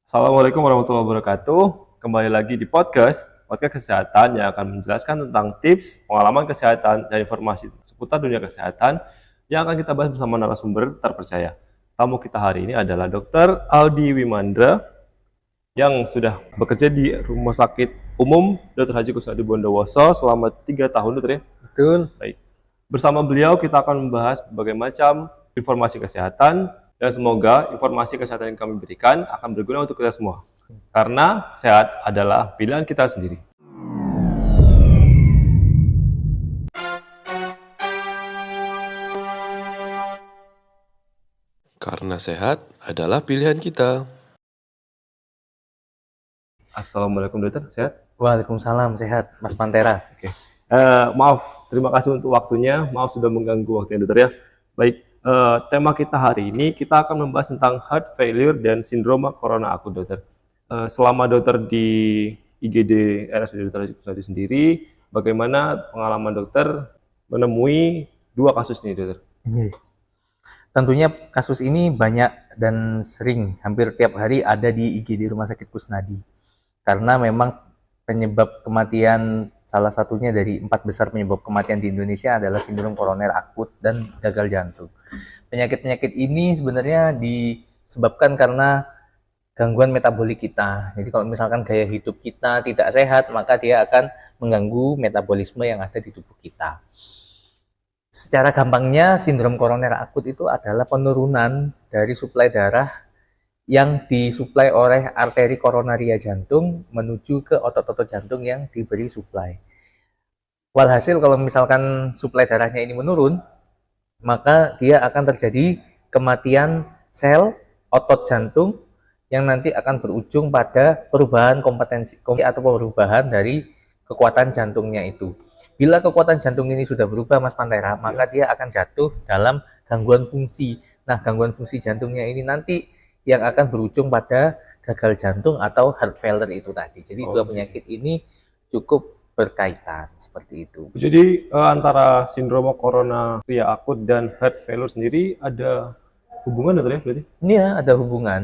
Assalamualaikum warahmatullahi wabarakatuh. Kembali lagi di podcast kesehatan yang akan menjelaskan tentang tips, pengalaman kesehatan, dan informasi seputar dunia kesehatan yang akan kita bahas bersama narasumber terpercaya. Tamu kita hari ini adalah Dr. Aldi Wimandra yang sudah bekerja di Rumah Sakit Umum Dr. Haji Kusnadi Bondowoso selama 3 tahun, Dokter ya. Betul. Baik. Bersama beliau kita akan membahas berbagai macam informasi kesehatan dan semoga informasi kesehatan yang kami berikan akan berguna untuk kita semua. Karena sehat adalah pilihan kita sendiri. Karena sehat adalah pilihan kita. Assalamualaikum dokter, sehat? Waalaikumsalam, sehat, Mas Pantera. Oke. Maaf, terima kasih untuk waktunya. Maaf sudah mengganggu waktunya dokter ya. Baik, tema kita hari ini kita akan membahas tentang heart failure dan sindroma corona akut dokter. Selama dokter di IGD RSUD Dr. Haji Kusnadi sendiri, bagaimana pengalaman dokter menemui dua kasus ini dokter? Tentunya kasus ini banyak dan sering, hampir tiap hari ada di IGD Rumah Sakit Kusnadi. Karena memang penyebab kematian, salah satunya dari 4 besar penyebab kematian di Indonesia adalah sindrom koroner akut dan gagal jantung. Penyakit-penyakit ini sebenarnya disebabkan karena gangguan metabolik kita. Jadi kalau misalkan gaya hidup kita tidak sehat, maka dia akan mengganggu metabolisme yang ada di tubuh kita. Secara gampangnya, sindrom koroner akut itu adalah penurunan dari suplai darah yang disuplai oleh arteri koronaria jantung menuju ke otot-otot jantung yang diberi suplai. Walhasil kalau misalkan suplai darahnya ini menurun, maka dia akan terjadi kematian sel otot jantung yang nanti akan berujung pada perubahan kompetensi atau perubahan dari kekuatan jantungnya itu. Bila kekuatan jantung ini sudah berubah, Mas Pantera, maka dia akan jatuh dalam gangguan fungsi. Nah, gangguan fungsi jantungnya ini nanti yang akan berujung pada gagal jantung atau heart failure itu tadi. Jadi dua penyakit ini cukup berkaitan seperti itu. Jadi antara sindroma koronaria akut dan heart failure sendiri ada hubungan dokter ya berarti? Iya, ada hubungan.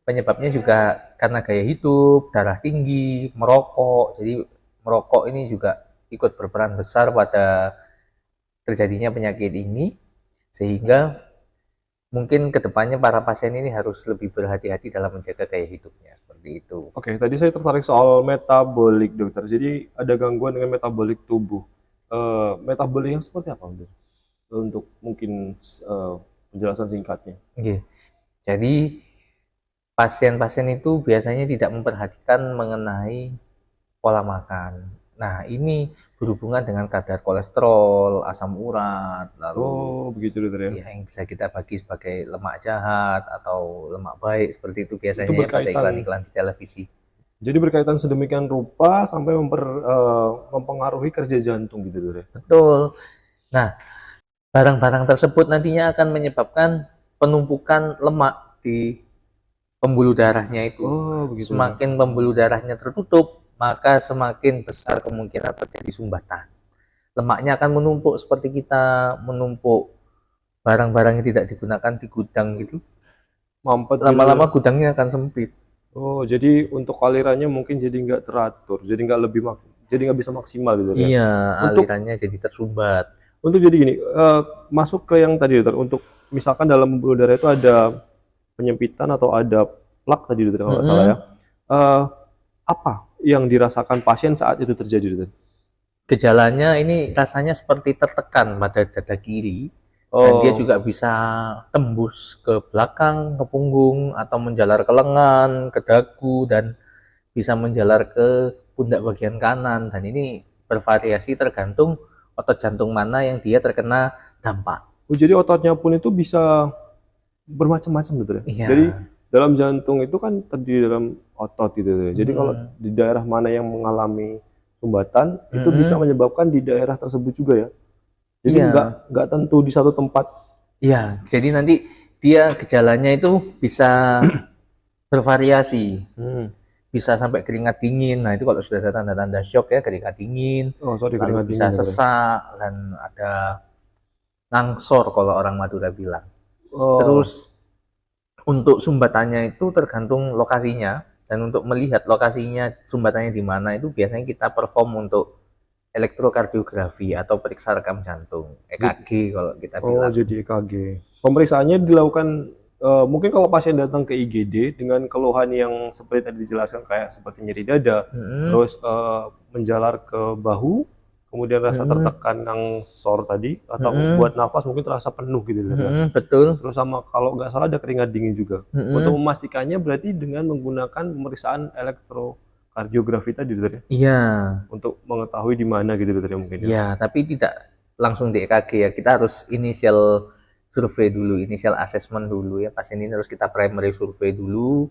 Penyebabnya juga karena gaya hidup, darah tinggi, merokok. Jadi merokok ini juga ikut berperan besar pada terjadinya penyakit ini, sehingga mungkin kedepannya para pasien ini harus lebih berhati-hati dalam menjaga gaya hidupnya, seperti itu. Oke, tadi saya tertarik soal metabolik dokter. Jadi ada gangguan dengan metabolik tubuh. Metabolik yang seperti apa dokter? Untuk mungkin penjelasan singkatnya. Oke. Jadi pasien-pasien itu biasanya tidak memperhatikan mengenai pola makan. Nah, ini berhubungan dengan kadar kolesterol, asam urat, lalu begitu dokter ya. yang bisa kita bagi sebagai lemak jahat atau lemak baik, seperti itu biasanya Itu pada iklan-iklan di televisi. Jadi berkaitan sedemikian rupa sampai mempengaruhi kerja jantung gitu dokter ya. Betul. Nah, barang-barang tersebut nantinya akan menyebabkan penumpukan lemak di pembuluh darahnya itu. Begitu. Semakin pembuluh darahnya tertutup, maka semakin besar kemungkinan terjadi sumbatan. Lemaknya akan menumpuk seperti kita menumpuk barang-barang yang tidak digunakan di gudang gitu. Mampet Lama-lama gitu. gudangnya akan sempit. Jadi untuk alirannya mungkin jadi nggak teratur, jadi nggak bisa maksimal gitu ya. Iya, Untuk alirannya jadi tersumbat. Untuk jadi gini, masuk ke yang tadi dokter, untuk misalkan dalam pembuluh darah itu ada penyempitan atau ada plak tadi dokter kalau nggak salah ya. Apa yang dirasakan pasien saat itu terjadi dokter? Gejalanya ini rasanya seperti tertekan pada dada kiri, dan dia juga bisa tembus ke belakang, ke punggung, atau menjalar ke lengan, ke dagu, dan bisa menjalar ke pundak bagian kanan. Dan ini bervariasi tergantung otot jantung mana yang dia terkena dampak. Jadi ototnya pun itu bisa bermacam-macam dokter ya? Iya. Jadi dalam jantung itu kan terdiri dalam otot gitu ya. Jadi kalau di daerah mana yang mengalami sumbatan itu bisa menyebabkan di daerah tersebut juga ya. Jadi nggak tentu di satu tempat. Iya, jadi nanti dia gejalanya itu bisa bervariasi. Bisa sampai keringat dingin. Nah, itu kalau sudah ada tanda-tanda shock ya, keringat dingin. Lalu bisa sesak dan ada ngangsor kalau orang Madura bilang. Terus Untuk sumbatannya itu tergantung lokasinya, dan untuk melihat lokasinya sumbatannya di mana itu biasanya kita perform untuk elektrokardiografi atau periksa rekam jantung, EKG kalau kita Oh, bilang. jadi EKG. Pemeriksaannya dilakukan mungkin kalau pasien datang ke IGD dengan keluhan yang seperti tadi dijelaskan kayak seperti nyeri dada, Mm-mm. terus menjalar ke bahu, kemudian rasa tertekan yang sore tadi, atau buat nafas mungkin terasa penuh gitu ya. Betul. Terus sama kalau nggak salah ada keringat dingin juga. Untuk memastikannya berarti dengan menggunakan pemeriksaan elektrokardiografi tadi dokter ya, Iya, untuk mengetahui di mana gitu dokter ya mungkin ya. iya, tapi tidak langsung di EKG ya. Kita harus initial survei dulu, initial assessment dulu ya. Pasien ini harus kita primary survei dulu,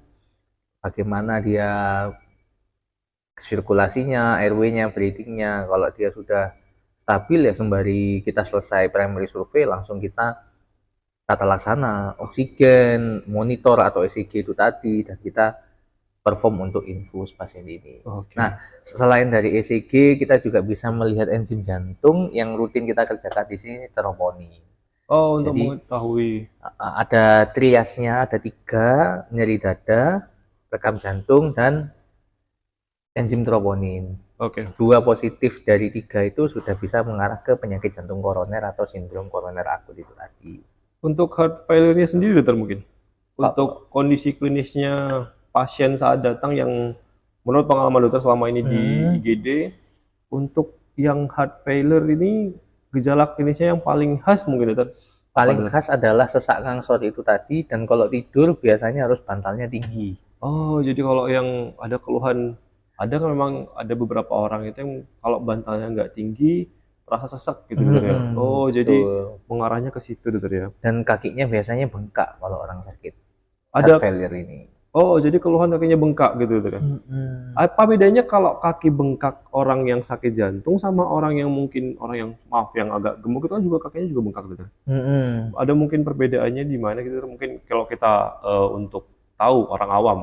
bagaimana dia sirkulasinya, airway-nya, breathing-nya. Kalau dia sudah stabil ya, sembari kita selesai primary survei langsung kita tata laksana oksigen, monitor atau ECG itu tadi, dan kita perform untuk infus pasien ini. Oke. Nah, selain dari ECG, kita juga bisa melihat enzim jantung yang rutin kita kerjakan di sini, troponin. Oh, untuk Jadi, mengetahui. ada triasnya, ada 3, nyeri dada, rekam jantung, dan enzim troponin. Oke. 2 positif dari 3 itu sudah bisa mengarah ke penyakit jantung koroner atau sindrom koroner akut itu tadi. Untuk heart failure-nya sendiri dokter mungkin. Untuk kondisi klinisnya pasien saat datang yang menurut pengalaman dokter selama ini di IGD, untuk yang heart failure ini gejala klinisnya yang paling khas mungkin dokter. Paling khas adalah sesak ngangsot itu tadi, dan kalau tidur biasanya harus bantalnya tinggi. Oh, jadi kalau yang ada keluhan, ada kan memang ada beberapa orang itu yang kalau bantalnya nggak tinggi rasa sesak gitu dokter ya. Oh, jadi Betul. mengarahnya ke situ dokter ya. Dan kakinya biasanya bengkak kalau orang sakit Ada heart failure ini. Oh, jadi keluhan kakinya bengkak gitu dokter ya. Apa bedanya kalau kaki bengkak orang yang sakit jantung sama orang yang mungkin orang yang maaf yang agak gemuk itu kan juga kakinya juga bengkak gitu. Ada mungkin perbedaannya di mana gitu mungkin kalau kita untuk tahu orang awam.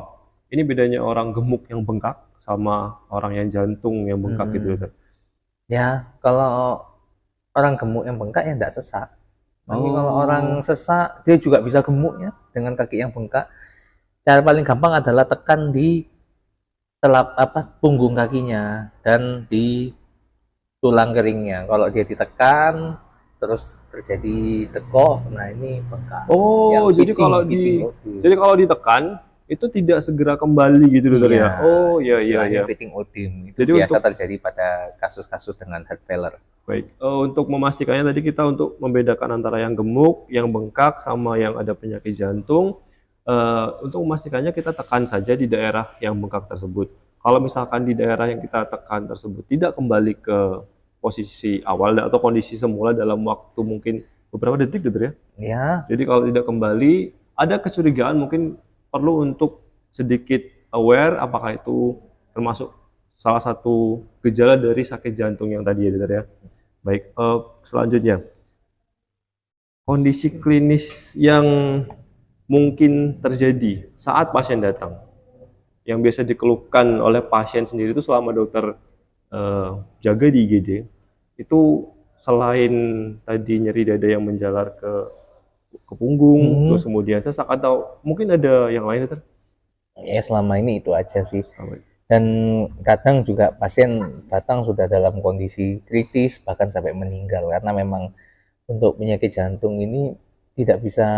Ini bedanya orang gemuk yang bengkak sama orang yang jantung yang bengkak gitu dokter. Ya, kalau orang gemuk yang bengkak ya enggak sesak. Tapi kalau orang sesak, dia juga bisa gemuk ya dengan kaki yang bengkak. Cara paling gampang adalah tekan di punggung kakinya dan di tulang keringnya. Kalau dia ditekan terus terjadi tekok, nah ini bengkak. Oh, jadi kalau ditekan itu tidak segera kembali gitu dokter ya. Oh, iya iya iya. Pitting odim itu Jadi biasa terjadi pada kasus-kasus dengan heart failure. Baik, untuk memastikannya tadi kita untuk membedakan antara yang gemuk, yang bengkak, sama yang ada penyakit jantung. Untuk memastikannya kita tekan saja di daerah yang bengkak tersebut. Kalau misalkan di daerah yang kita tekan tersebut tidak kembali ke posisi awal atau kondisi semula dalam waktu mungkin beberapa detik gitu ya. Ya. Jadi kalau tidak kembali, ada kecurigaan mungkin perlu untuk sedikit aware apakah itu termasuk salah satu gejala dari sakit jantung yang tadi ya dokter ya. Baik, selanjutnya kondisi klinis yang mungkin terjadi saat pasien datang, yang biasa dikeluhkan oleh pasien sendiri itu selama dokter jaga di IGD, itu selain tadi nyeri dada yang menjalar ke punggung, terus kemudian sesak, atau mungkin ada yang lain dokter? Ya selama ini itu aja sih. Dan kadang juga pasien datang sudah dalam kondisi kritis bahkan sampai meninggal, karena memang untuk penyakit jantung ini tidak bisa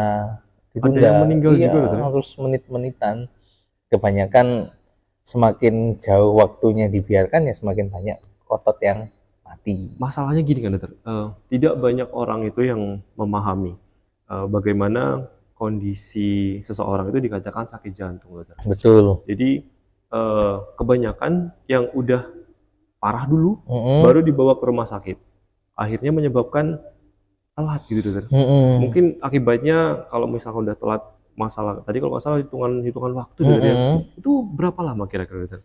ditunda. Ada yang meninggal juga dokter? Harus menit-menitan. Kebanyakan semakin jauh waktunya dibiarkan ya semakin banyak otot yang mati. Masalahnya gini kan dokter, tidak banyak orang itu yang memahami bagaimana kondisi seseorang itu dikatakan sakit jantung dokter. Betul. Jadi kebanyakan yang udah parah dulu baru dibawa ke rumah sakit, akhirnya menyebabkan telat gitu dokter. Mungkin akibatnya kalau misalkan udah telat, masalah tadi kalau nggak salah hitungan waktu dokter ya, itu berapa lama kira-kira dokter?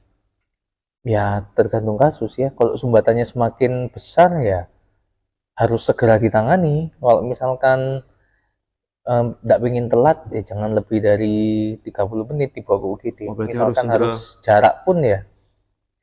Ya tergantung kasus ya. Kalau sumbatannya semakin besar ya harus segera ditangani. Kalau misalkan tidak pengen telat ya jangan lebih dari 30 menit dibawa ke UGD. Misalkan harus jarak pun ya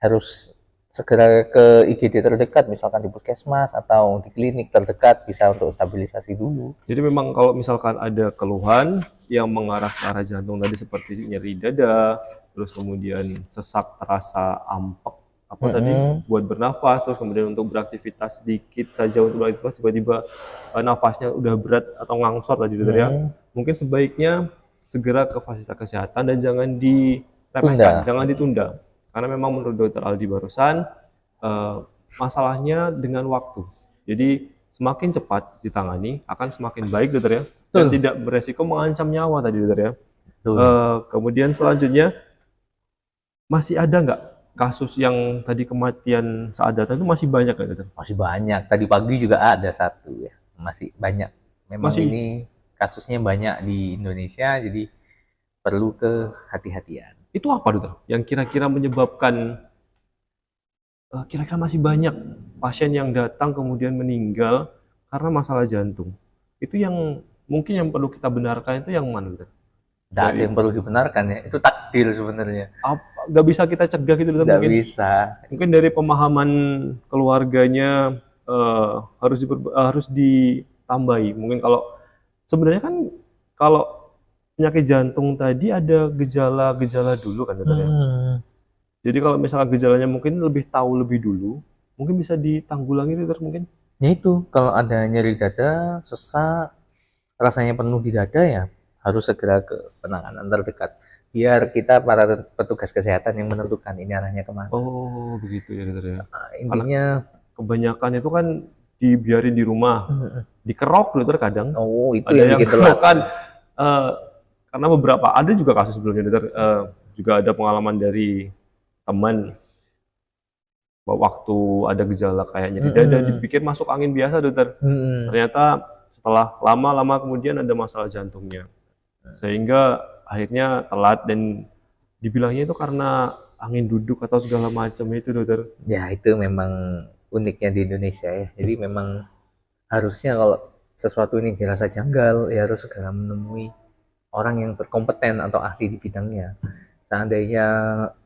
harus segera ke IGD terdekat, misalkan di puskesmas atau di klinik terdekat, bisa untuk stabilisasi dulu. Jadi memang kalau misalkan ada keluhan yang mengarah ke arah jantung tadi seperti nyeri dada, terus kemudian sesak terasa ampek apa tadi buat bernafas, terus kemudian untuk beraktivitas sedikit saja untuk beraktivitas tiba-tiba nafasnya udah berat atau ngangsor tadi dokter ya. Mungkin sebaiknya segera ke fasilitas kesehatan dan jangan diremehkan, jangan ditunda. Karena memang menurut dokter Aldi barusan masalahnya dengan waktu. Jadi semakin cepat ditangani akan semakin baik dokter ya, dan tidak beresiko mengancam nyawa tadi dokter ya. Kemudian selanjutnya masih ada nggak kasus yang tadi kematian saat datang itu masih banyak nggak dokter? Masih banyak. Tadi pagi juga ada satu ya. Masih banyak. Memang ini kasusnya banyak di Indonesia, jadi perlu kehati-hatian. Itu apa dokter? Yang kira-kira menyebabkan kira-kira masih banyak pasien yang datang kemudian meninggal karena masalah jantung. Itu yang mungkin yang perlu kita benarkan itu yang mana dokter? Tidak ada yang perlu dibenarkan ya. Itu takdir sebenarnya. Nggak bisa kita cegah gitu dokter? Nggak Mungkin bisa. mungkin dari pemahaman keluarganya harus ditambahi. Mungkin kalau sebenarnya kan kalau penyakit jantung tadi ada gejala-gejala dulu kan dokter ya. Jadi kalau misalnya gejalanya mungkin lebih tahu lebih dulu, mungkin bisa ditanggulangi dokter mungkin. Ya itu, kalau ada nyeri dada, sesak, rasanya penuh di dada ya harus segera ke penanganan terdekat. Biar kita para petugas kesehatan yang menentukan ini arahnya kemana. Oh begitu ya dokter ya. Intinya kebanyakan itu kan dibiarin di rumah, dikerok dokter kadang. Oh itu ada yang bikin telat kan karena beberapa ada juga kasus sebelumnya dokter, juga ada pengalaman dari teman waktu ada gejala kayak nyeri dada dipikir masuk angin biasa dokter, ternyata setelah lama-lama kemudian ada masalah jantungnya sehingga akhirnya telat dan dibilangnya itu karena angin duduk atau segala macam itu dokter. Ya itu memang uniknya di Indonesia ya, jadi memang harusnya kalau sesuatu ini dirasa janggal ya harus segera menemui orang yang berkompeten atau ahli di bidangnya. Seandainya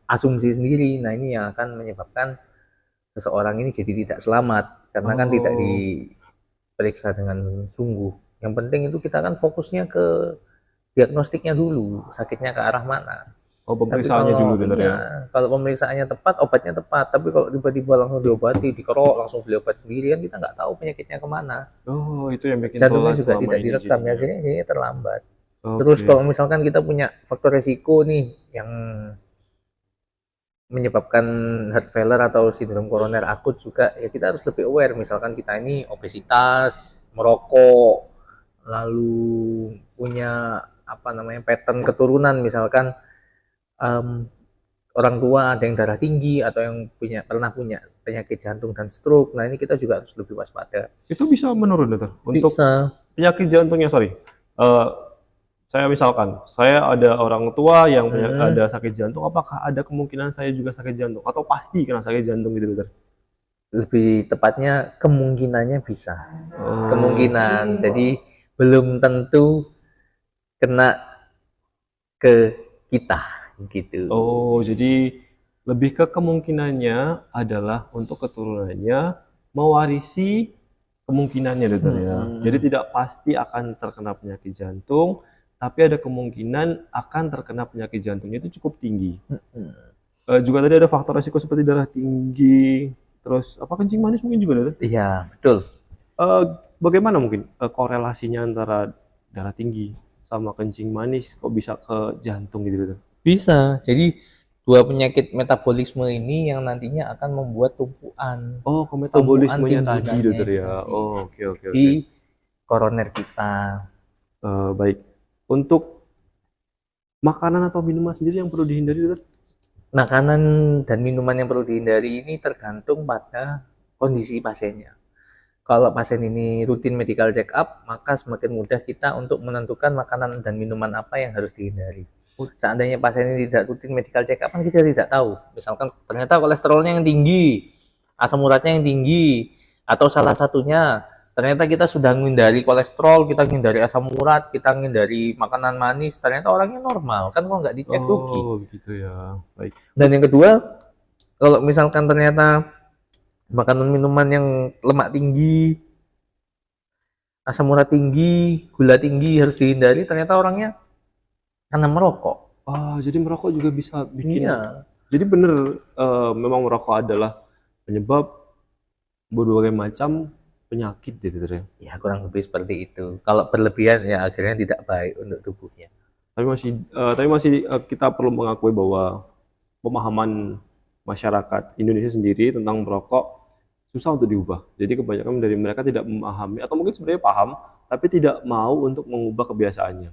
asumsi sendiri, nah ini yang akan menyebabkan seseorang ini jadi tidak selamat karena kan tidak diperiksa dengan sungguh. Yang penting itu kita kan fokusnya ke diagnostiknya dulu, sakitnya ke arah mana. Pemeriksaannya dulu dokter ya. Kalau pemeriksaannya tepat, obatnya tepat. Tapi kalau tiba-tiba langsung diobati, dikerok, langsung beli obat sendiri kan kita nggak tahu penyakitnya kemana. Oh itu yang bikin jantungnya juga tidak direkam ya, jadi terlambat. Terus kalau misalkan kita punya faktor resiko nih yang menyebabkan heart failure atau sindrom koroner akut juga, ya kita harus lebih aware. Misalkan kita ini obesitas, merokok, lalu punya pattern keturunan, misalkan orang tua ada yang darah tinggi atau yang pernah punya penyakit jantung dan stroke. Nah ini kita juga harus lebih waspada. Itu bisa menurun dokter? Untuk bisa. Penyakit jantungnya saya misalkan saya ada orang tua yang ada sakit jantung, apakah ada kemungkinan saya juga sakit jantung atau pasti kena sakit jantung gitu dokter? Lebih tepatnya kemungkinannya bisa. Kemungkinan. Jadi belum tentu kena ke kita gitu. Oh, jadi lebih ke kemungkinannya adalah untuk keturunannya mewarisi kemungkinannya dokter ya. Jadi tidak pasti akan terkena penyakit jantung, tapi ada kemungkinan akan terkena penyakit jantungnya itu cukup tinggi. Juga tadi ada faktor resiko seperti darah tinggi, terus kencing manis mungkin juga dokter? Iya, betul. Bagaimana mungkin korelasinya antara darah tinggi sama kencing manis kok bisa ke jantung gitu dokter? Bisa. Jadi dua penyakit metabolisme ini yang nantinya akan membuat tumpuan. Oh, ke metabolismenya tadi dokter ya. Oh, oke. Di koroner kita. Baik. Untuk makanan atau minuman sendiri yang perlu dihindari dokter? Makanan dan minuman yang perlu dihindari ini tergantung pada kondisi pasiennya. Kalau pasien ini rutin medical check up, maka semakin mudah kita untuk menentukan makanan dan minuman apa yang harus dihindari. Seandainya pasien ini tidak rutin medical check up, kan kita tidak tahu. Misalkan ternyata kolesterolnya yang tinggi, asam uratnya yang tinggi, atau salah satunya ternyata kita sudah menghindari kolesterol, kita menghindari asam urat, kita menghindari makanan manis, ternyata orangnya normal, kan kok nggak dicek rugi. Oh begitu ya, baik. Dan yang kedua, kalau misalkan ternyata makanan minuman yang lemak tinggi, asam urat tinggi, gula tinggi harus dihindari, ternyata orangnya karena merokok. Jadi merokok juga bisa bikin. Iya. Jadi bener, memang merokok adalah penyebab berbagai macam penyakit gitu ya. Ya kurang lebih seperti itu. Kalau berlebihan ya akhirnya tidak baik untuk tubuhnya. Tapi masih kita perlu mengakui bahwa pemahaman masyarakat Indonesia sendiri tentang merokok susah untuk diubah. Jadi kebanyakan dari mereka tidak memahami atau mungkin sebenarnya paham tapi tidak mau untuk mengubah kebiasaannya.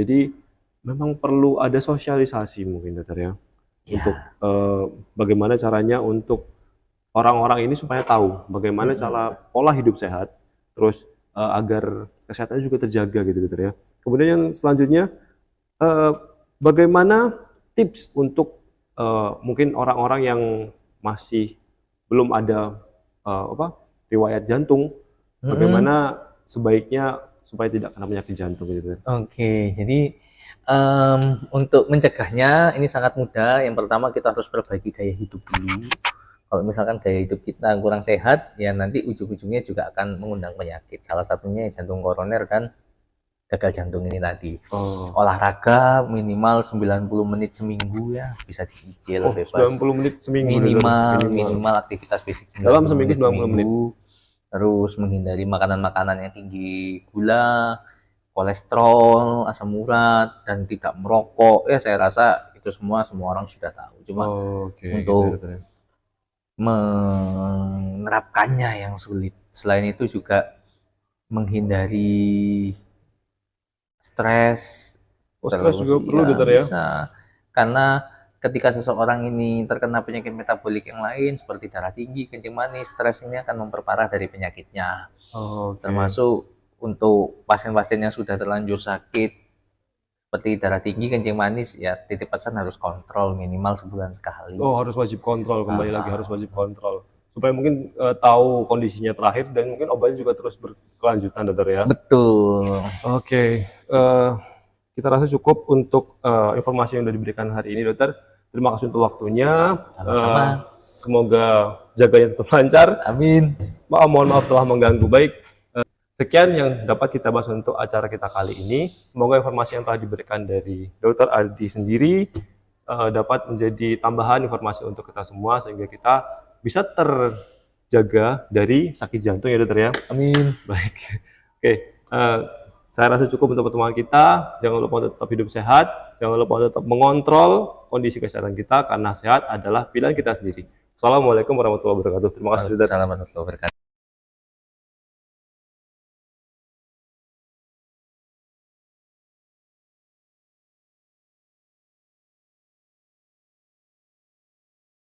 Jadi memang perlu ada sosialisasi mungkin dokter ya. Untuk Ya. bagaimana caranya untuk orang-orang ini supaya tahu bagaimana cara pola hidup sehat, terus agar kesehatannya juga terjaga gitu dokter ya. Kemudian yang selanjutnya, eh, bagaimana tips untuk mungkin orang-orang yang masih belum ada riwayat jantung, bagaimana sebaiknya supaya tidak kena penyakit jantung gitu dokter. Oke, jadi untuk mencegahnya ini sangat mudah. Yang pertama kita harus perbaiki gaya hidup dulu. Kalau misalkan gaya hidup kita kurang sehat, ya nanti ujung-ujungnya juga akan mengundang penyakit. Salah satunya jantung koroner kan, gagal jantung ini tadi. Olahraga minimal 90 menit seminggu ya, bisa dicicil bebas. 90 menit seminggu Minimal aktivitas fisik dalam seminggu 90 menit. Terus menghindari makanan-makanan yang tinggi gula, kolesterol, asam urat, dan tidak merokok. Ya saya rasa itu semua orang sudah tahu. Cuma untuk menerapkannya yang sulit. Selain itu juga menghindari stres. Stres juga perlu dokter ya. Bisa. Karena ketika seseorang ini terkena penyakit metabolik yang lain seperti darah tinggi, kencing manis, stres ini akan memperparah dari penyakitnya. Termasuk untuk pasien-pasien yang sudah terlanjur sakit seperti darah tinggi, kencing manis, ya titip pesan harus kontrol minimal sebulan sekali. Harus wajib kontrol, kembali lagi harus wajib kontrol supaya mungkin tahu kondisinya terakhir dan mungkin obatnya juga terus berkelanjutan dokter ya. Betul. Kita rasa cukup untuk informasi yang sudah diberikan hari ini dokter. Terima kasih untuk waktunya. Sama-sama. Semoga jaganya tetap lancar. Amin. Mohon maaf telah mengganggu. Baik, sekian yang dapat kita bahas untuk acara kita kali ini. Semoga informasi yang telah diberikan dari Dr. Ardi sendiri dapat menjadi tambahan informasi untuk kita semua sehingga kita bisa terjaga dari sakit jantung ya dokter ya. Amin. Baik. Saya rasa cukup untuk pertemuan kita. Jangan lupa untuk tetap hidup sehat. Jangan lupa untuk tetap mengontrol kondisi kesehatan kita karena sehat adalah pilihan kita sendiri. Assalamualaikum warahmatullahi wabarakatuh. Terima kasih. Assalamualaikum warahmatullahi wabarakatuh.